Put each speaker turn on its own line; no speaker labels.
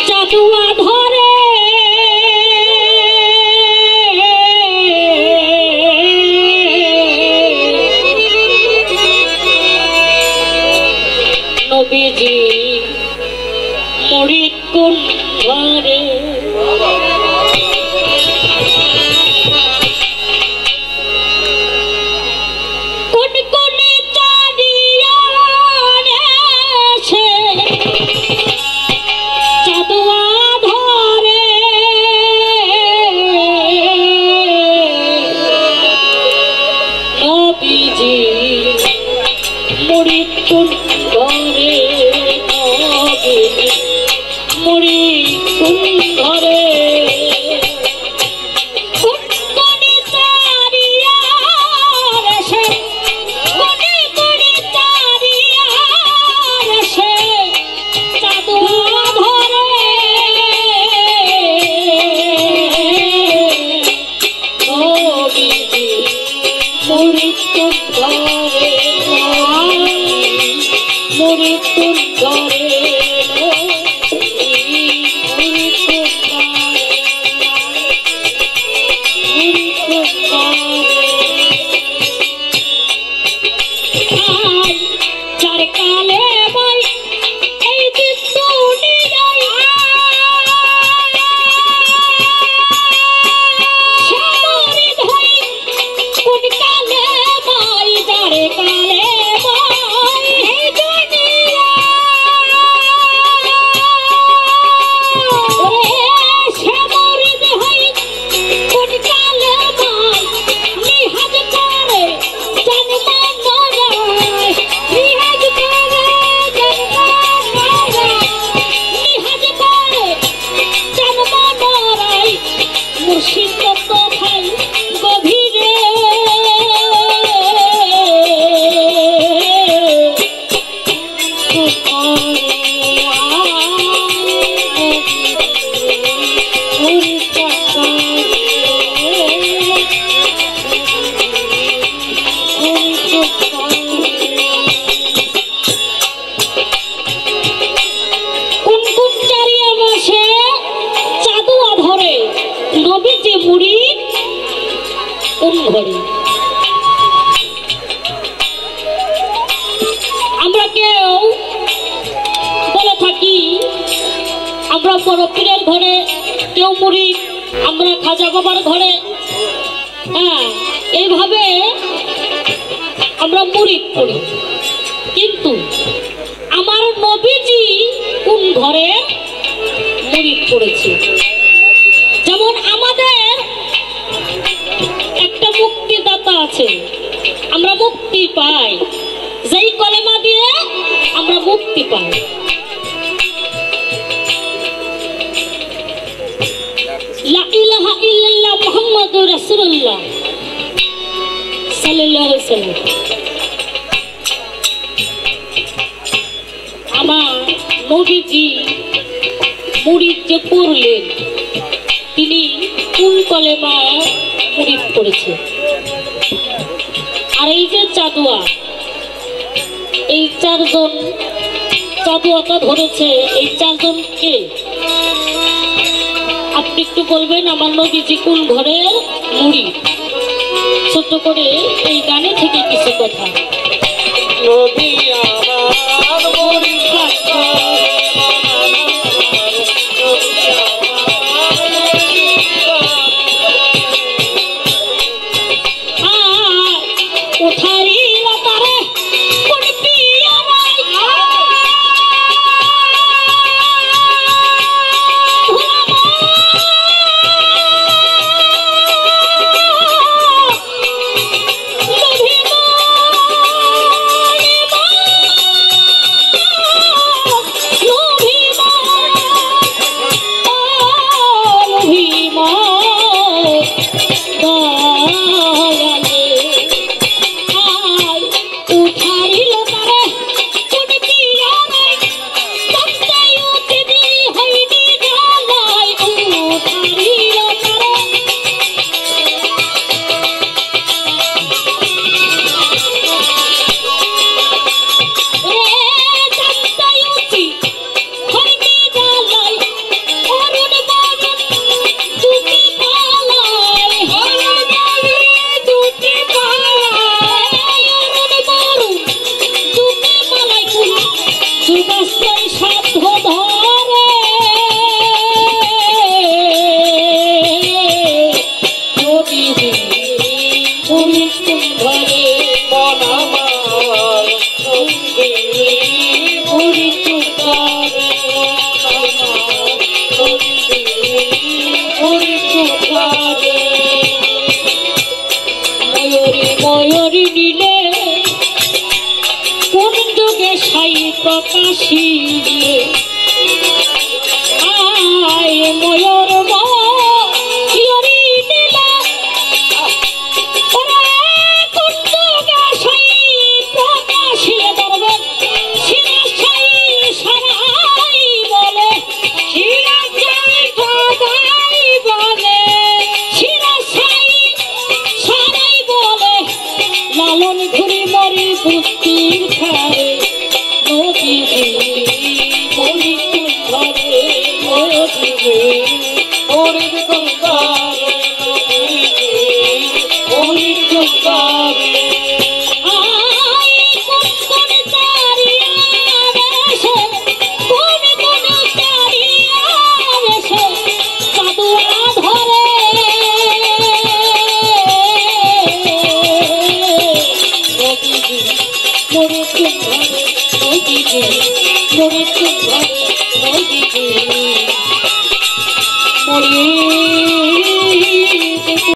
চাঁদুয়া ধরে নবীজি মুরিদ কোন ঘরে আমরা কেউ বলে থাকি আমরা বড় পীরের ঘরে, কেউ মুরিদ, আমরা খাজা বাবার ঘরে। হ্যাঁ, এইভাবে আমরা মুরিদ করি। কিন্তু আমার নবীজি কোন ঘরে মুরিদ করেছে? যেমন আমাদের একটা মুক্তিদাতা আছে, আমরা মুক্তি পাই, যেই কলেমা দিয়ে আমরা মুক্তি পাই। লা ইলাহা ইল্লাল্লাহ মুহাম্মাদুর রাসূলুল্লাহ সাল্লাল্লাহু আলাইহি ওয়াসাল্লাম। আমার নবীজি মুরিদ যে করলেন, তিনি কোন কলেমা মুরিদ করেছে? আর এই যে চাঁদুয়া, এই চারজন চাঁদুয়াটা ধরেছে, এই চারজনকে আপনি একটু বলবেন আমার নবীজি কোন ঘরের মুরিদ? ছোট করে এই গানে থেকে কিছু কথা।
নবী আমার মুরিদ
আসি আয় ময়